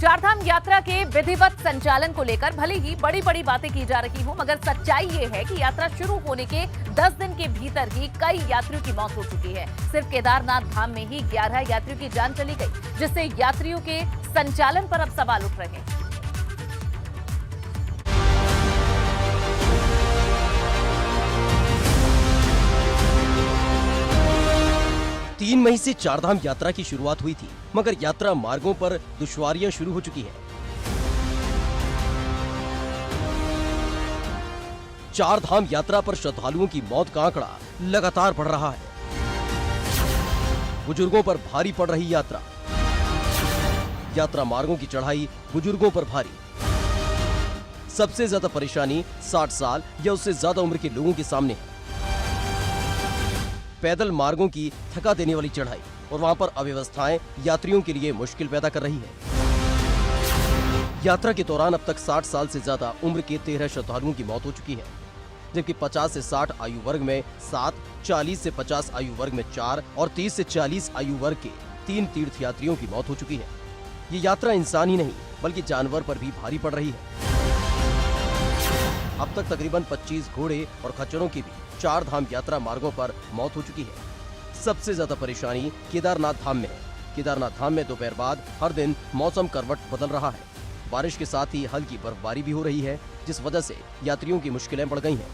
चारधाम यात्रा के विधिवत संचालन को लेकर भले ही बड़ी बड़ी बातें की जा रही हो, मगर सच्चाई ये है कि यात्रा शुरू होने के 10 दिन के भीतर ही कई यात्रियों की मौत हो चुकी है। सिर्फ केदारनाथ धाम में ही 11 यात्रियों की जान चली गई, जिससे यात्रियों के संचालन पर अब सवाल उठ रहे हैं। 3 मई से चारधाम यात्रा की शुरुआत हुई थी, मगर यात्रा मार्गों पर दुश्वारियां शुरू हो चुकी हैं। चारधाम यात्रा पर श्रद्धालुओं की मौत का आंकड़ा लगातार बढ़ रहा है। बुजुर्गों पर भारी पड़ रही यात्रा। यात्रा मार्गों की चढ़ाई बुजुर्गों पर भारी। सबसे ज्यादा परेशानी 60 साल या उससे ज्यादा उम्र के लोगों के सामने है। पैदल मार्गों की थका देने वाली चढ़ाई और वहां पर अव्यवस्थाएं यात्रियों के लिए मुश्किल पैदा कर रही है। यात्रा के दौरान अब तक 60 साल से ज्यादा उम्र के 13 श्रद्धालुओं की मौत हो चुकी है, जबकि 50 से 60 आयु वर्ग में 7, 40 से 50 आयु वर्ग में 4 और 30 से 40 आयु वर्ग के 3 तीर्थयात्रियों की मौत हो चुकी है। ये यात्रा इंसान ही नहीं बल्कि जानवर पर भी भारी पड़ रही है। अब तक तकरीबन 25 घोड़े और खच्चरों की भी चारधाम यात्रा मार्गों पर मौत हो चुकी है। सबसे ज्यादा परेशानी केदारनाथ धाम में है। केदारनाथ धाम में दोपहर बाद हर दिन मौसम करवट बदल रहा है। बारिश के साथ ही हल्की बर्फबारी भी हो रही है, जिस वजह से यात्रियों की मुश्किलें बढ़ गई हैं।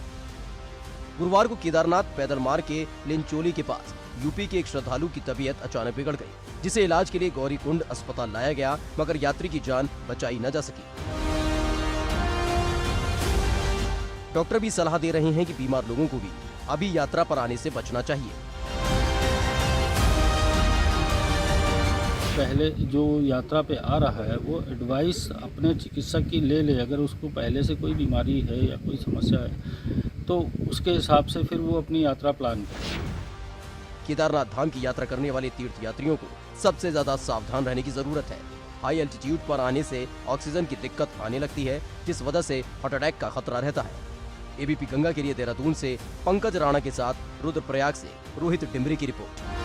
गुरुवार को केदारनाथ पैदल मार्ग के लिंचोली के पास यूपी के एक श्रद्धालु की तबीयत अचानक बिगड़ गई, जिसे इलाज के लिए गौरीकुंड अस्पताल लाया गया, मगर यात्री की जान बचाई न जा सकी। डॉक्टर भी सलाह दे रहे हैं कि बीमार लोगों को भी अभी यात्रा पर आने से बचना चाहिए। पहले जो यात्रा पे आ रहा है वो एडवाइस अपने चिकित्सक की ले ले। अगर उसको पहले से कोई बीमारी है या कोई समस्या है तो उसके हिसाब से फिर वो अपनी यात्रा प्लान करे। केदारनाथ धाम की यात्रा करने वाले तीर्थ यात्रियों को सबसे ज्यादा सावधान रहने की जरूरत है। हाई एल्टीट्यूड पर आने से ऑक्सीजन की दिक्कत आने लगती है, जिस वजह से हार्ट अटैक का खतरा रहता है। एबीपी गंगा के लिए देहरादून से पंकज राणा के साथ रुद्रप्रयाग से रोहित डिमरी की रिपोर्ट।